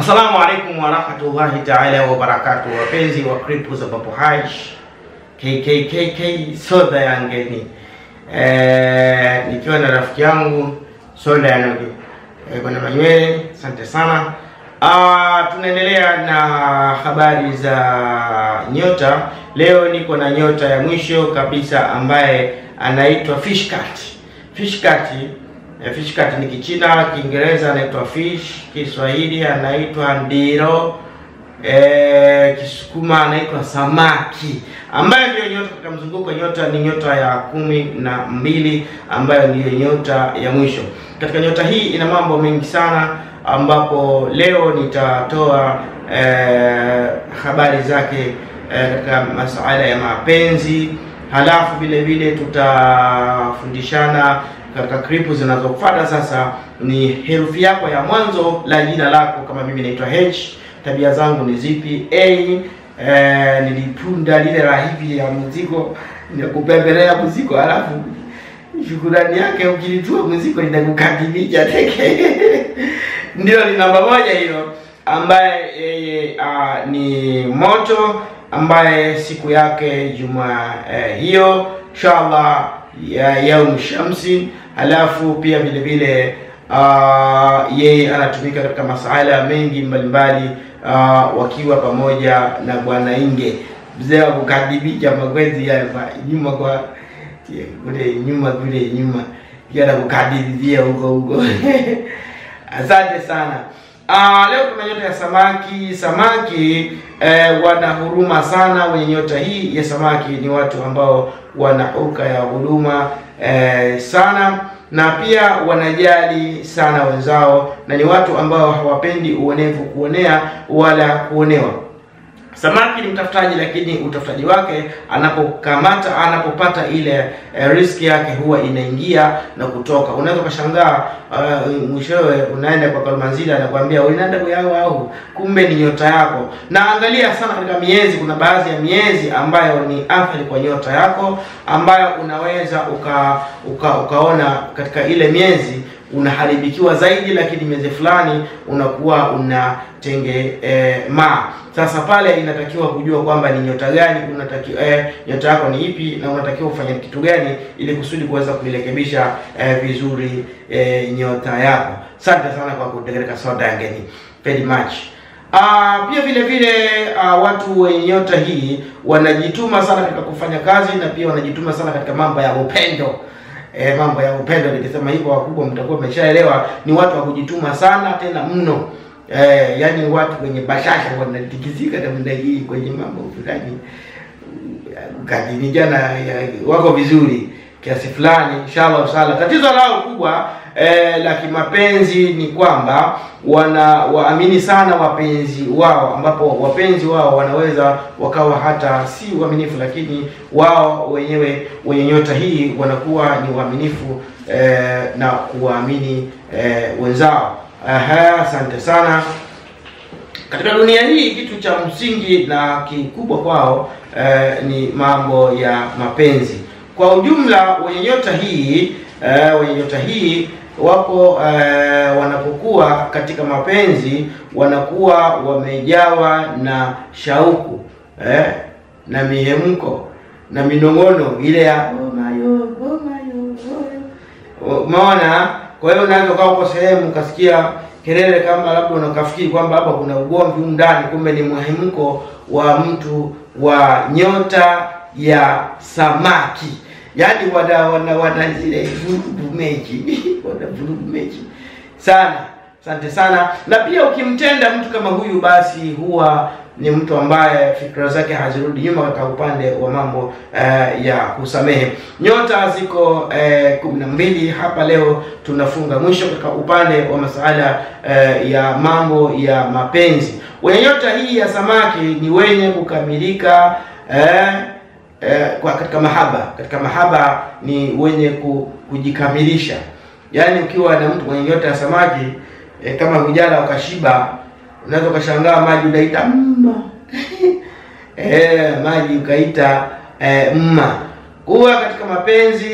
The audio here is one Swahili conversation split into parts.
Assalamu alaikum wa rahmatullahi ta'ala wa barakatuh. Wapenzi wa Kripu za Babu Haj KKKK soda ya ngeni, nikiwa na rafiki yangu soda ya nogi bwana Manywele. Asante sana. Tunaendelea na habari za nyota. Leo niko na nyota ya mwisho kabisa ambaye anaitwa Fish Cat. Fish Cat ni Kichina, Kiingereza anaitwa fish, Kiswahili anaitwa ndiro, Kisukuma anaitwa samaki, ambayo ndio nyota katika mzunguko. Nyota ni nyota ya 12 ambayo ndiyo nyota ya mwisho. Katika nyota hii ina mambo mengi sana, ambapo leo nitatoa habari zake katika masuala ya mapenzi. Halafu vile vile tutafundishana katika klipu zinazofuata. Sasa ni herufi yako ya mwanzo la jina lako. Kama mimi naitwa H, tabia zangu ni zipi? A, nilipunda lile la hivi ya muziko, nikupembelea muziko, halafu shukrani yake ukilitua muziko ninakukadibisha teke. Ndio ni namba 1 hilo, ambaye ni moto, ambaye siku yake Juma hiyo inshallah ya yaum shamsi. Halafu pia vile vile yeye anatumika katika masuala mengi mbalimbali, wakiwa pamoja na Bwana Inge, mzee wa kukadibisha magwezi ya nyuma kwa kule nyuma yana kukadibia huko. Asante sana. Leo kuna nyota ya samaki. Samaki wana huruma sana. Wenye nyota hii ya samaki ni watu ambao wana huruka ya huruma sana, na pia wanajali sana wenzao, na ni watu ambao hawapendi uonevu, kuonea wala kuonewa. Samaki ni mtafutaji, lakini utafutaji wake anapopata ile riski yake huwa inaingia na kutoka. Unaweza kushangaa mwishowe unaenda kwa Kalmanzila anakuambia unaenda kwa yao, au kumbe ni nyota yako. Na angalia sana katika miezi, kuna baadhi ya miezi ambayo ni athari kwa nyota yako, ambayo unaweza ukaona katika ile miezi unaharibikiwa zaidi, lakini miezi fulani unakuwa unatengema. Sasa pale inatakiwa kujua kwamba ni nyota gani unatakiwa, nyota yako ni ipi, na unatakiwa ufanye kitu gani ili kusudi kuweza kuirekebisha vizuri nyota yako. Asante sana kwa kutekeleka soda ya ngeni. Very much. Pia vile vile watu wenye nyota hii wanajituma sana katika kufanya kazi, na pia wanajituma sana katika mambo ya upendo. Mambo ya upendo, nikisema hivyo wakubwa mtakuwa mmeshaelewa, ni watu wa kujituma sana tena mno. Yani watu wenye bashasha wanatikizika namna hii kwenye mambo fulani, kadinijana wako vizuri kiasi fulani inshallah. Tatizo lao kubwa la kimapenzi ni kwamba waamini sana wapenzi wao, ambapo wapenzi wao wanaweza wakawa hata si waaminifu, lakini wao wenyewe wenye nyota hii wanakuwa ni waaminifu na kuwaamini wenzao. Asante sana. Katika dunia hii kitu cha msingi na kikubwa kwao ni mambo ya mapenzi. Kwa ujumla wenye nyota hii wako wanapokuwa katika mapenzi wanakuwa wamejawa na shauku na mihemko na minongono ile ya umeona. Kwa hiyo unaweza ukawa uko sehemu ukasikia kelele kama labda unakafikiri kwamba hapa kuna ugomvi ndani, kumbe ni mhemko wa mtu wa nyota ya samaki. Yani wana zile vurugu mechi sana. Asante sana. Na pia ukimtenda mtu kama huyu, basi huwa ni mtu ambaye fikra zake hazirudi nyuma katika upande wa mambo ya kusamehe. Nyota ziko 12 hapa. Leo tunafunga mwisho katika upande wa masuala ya mambo ya mapenzi. Wenye nyota hii ya samaki ni wenye kukamilika katika mahaba ni wenye kujikamilisha. Yani ukiwa na mtu mwenye nyota ya samaki, kama hujala ukashiba, unaweza ukashangaa maji unaita mma. Maji ukaita mma. Kuwa katika mapenzi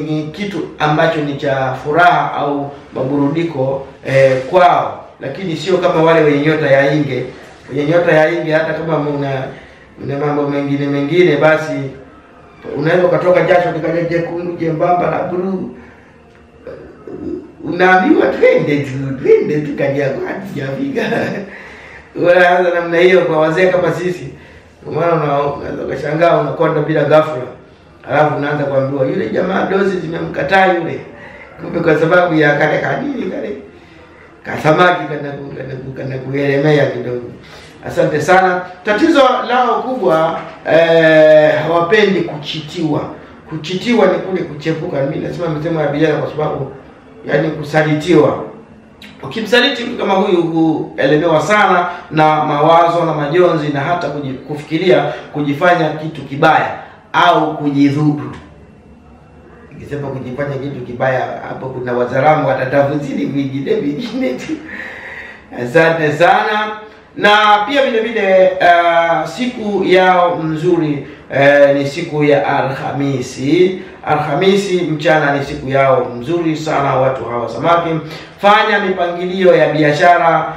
ni kitu ambacho ni cha furaha au maburudiko kwao. lakini sio kama wale wenye nyota ya Inge. Wenye nyota ya Inge hata kama una mambo mengine basi unaweza ukatoka jasho likaja jekundu jembamba la blue, unaambiwa twende tu kaja kwa hajafika. Wala namna hiyo kwa wazee kama sisi. Maana unaweza kushangaa unakonda bila ghafla. Alafu unaanza kuambiwa yule jamaa dozi zimemkataa yule. Kumbe kwa sababu ya kale kadiri kale kasamaki kana kuelemea kidogo. Asante sana. Tatizo lao kubwa hawapendi kuchitiwa. Kuchitiwa ni kule kuchepuka. Mimi nasema msemo ya vijana kwa sababu yani kusalitiwa. Ukimsaliti mtu kama huyu huelemewa sana na mawazo na majonzi na hata kufikiria kujifanya kitu kibaya au kujidhuru. Nikisema kujifanya kitu kibaya hapo kuna wazalamu watatafsiri vingine tu. Asante sana. Na pia vile vile siku yao nzuri ni siku ya Alhamisi. Alhamisi mchana ni siku yao nzuri sana watu hawa samaki. Fanya mipangilio ya biashara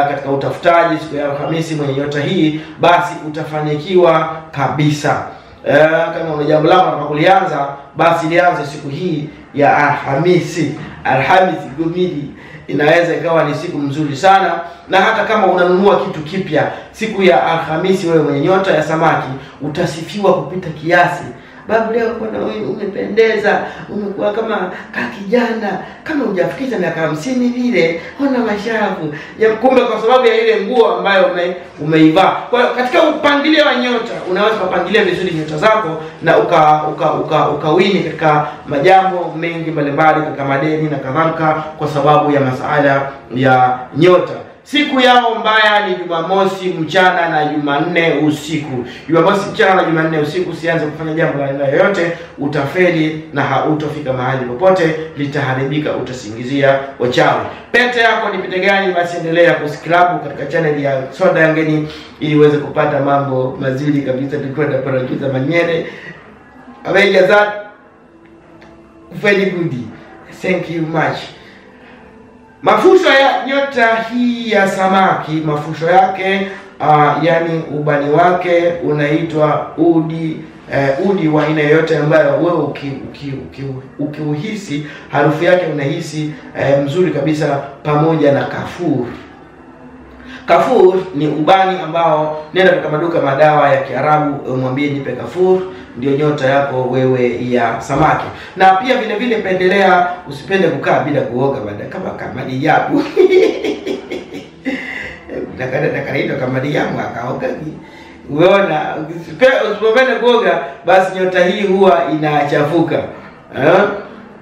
katika utafutaji siku ya Alhamisi mwenye nyota hii, basi utafanikiwa kabisa. Kama una jambo lako la kulianza, basi lianze siku hii ya Alhamisi. Alhamisi gumidi inaweza ikawa ni siku mzuri sana. Na hata kama unanunua kitu kipya siku ya Alhamisi, wewe mwenye nyota ya samaki utasifiwa kupita kiasi. Babu, leo bwana wewe umependeza, umekuwa kama kijana, kama hujafikisha miaka 50 vile, ona mashavu. Ya kumbe kwa sababu ya ile nguo ambayo umeivaa. Kwa hiyo katika upangilio wa nyota unaweza kupangilia vizuri nyota zako na ukawini katika majambo mengi mbalimbali katika madeni na kadhalika kwa sababu ya masuala ya nyota. Siku yao mbaya ni Jumamosi mchana na Jumanne usiku. Jumamosi mchana na Jumanne usiku usianze kufanya jambo la aina yoyote, utafeli na hautofika mahali popote, litaharibika, utasingizia wachawi. Pete yako ni pete gani? Basi endelea kusubscribe katika channel ya Soda Yangeni ili uweze kupata mambo mazuri kabisa. Tulikuwa tunaporojuza manyere. Aweja that very good. Thank you much. Mafusho ya nyota hii ya samaki, mafusho yake yani ubani wake unaitwa udi wa aina yoyote ambayo wewe ukiuhisi harufu yake unahisi mzuri kabisa, pamoja na kafur. Kafur ni ubani ambao nenda katika maduka madawa ya Kiarabu mwambie nipe kafur, ndio nyota yako wewe ya samaki. Na pia vile vile pendelea usipende kukaa bila kuoga baada kama ni yabu. Nakada kama ni yabu akaoga. Unaona usipende kuoga basi nyota hii huwa inachafuka.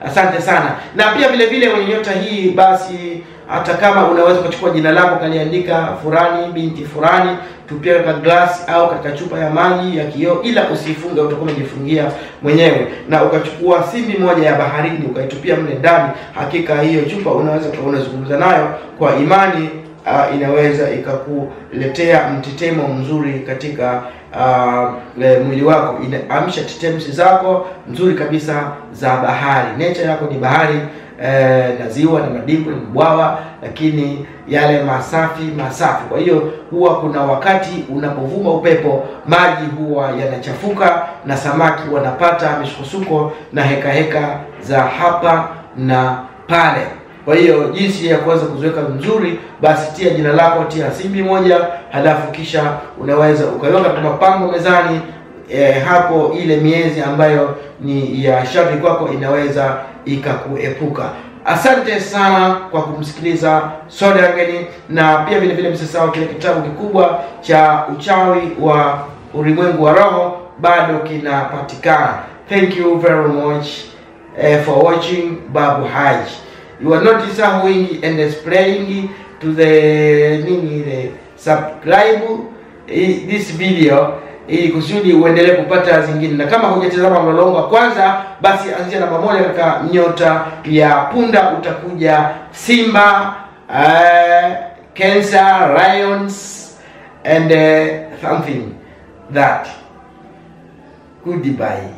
Asante sana. Na pia vile vile wenye nyota hii basi hata kama unaweza kuchukua jina lako kaliandika Furani binti Furani, tupia katika glass au katika chupa ya maji ya kioo, ila usifunge, utakuwa umejifungia mwenyewe. Na ukachukua simbi moja ya baharini ukaitupia mle ndani, hakika hiyo chupa unaweza kuzungumza nayo kwa imani, inaweza ikakuletea mtetemo mzuri katika mwili wako. Inaamsha tetemsi zako nzuri kabisa za bahari. Nature yako ni bahari, na ziwa na madimbwi na mbwawa, lakini yale masafi. Kwa hiyo huwa kuna wakati unapovuma upepo maji huwa yanachafuka na samaki wanapata misukosuko na heka za hapa na pale. Kwa hiyo jinsi ya kuweza kuziweka nzuri, basi tia jina lako, tia simbi moja, halafu kisha unaweza ukaiweka kama pango mezani. Hapo ile miezi ambayo ni ya shari kwako inaweza ikakuepuka. Asante sana kwa kumsikiliza Soda Yangeni, na pia vile vile msisahau kile kitabu kikubwa cha uchawi wa ulimwengu wa roho bado kinapatikana. Thank you very much for watching Babu Haji. You are not disappointing and displaying to the subscribe this video ili kusudi uendelee kupata zingine. Na kama hujatazama mlolongo wa kwanza, basi anzia namba 1 katika nyota ya punda, utakuja Simba, Cancer, Lions and something that. Goodbye.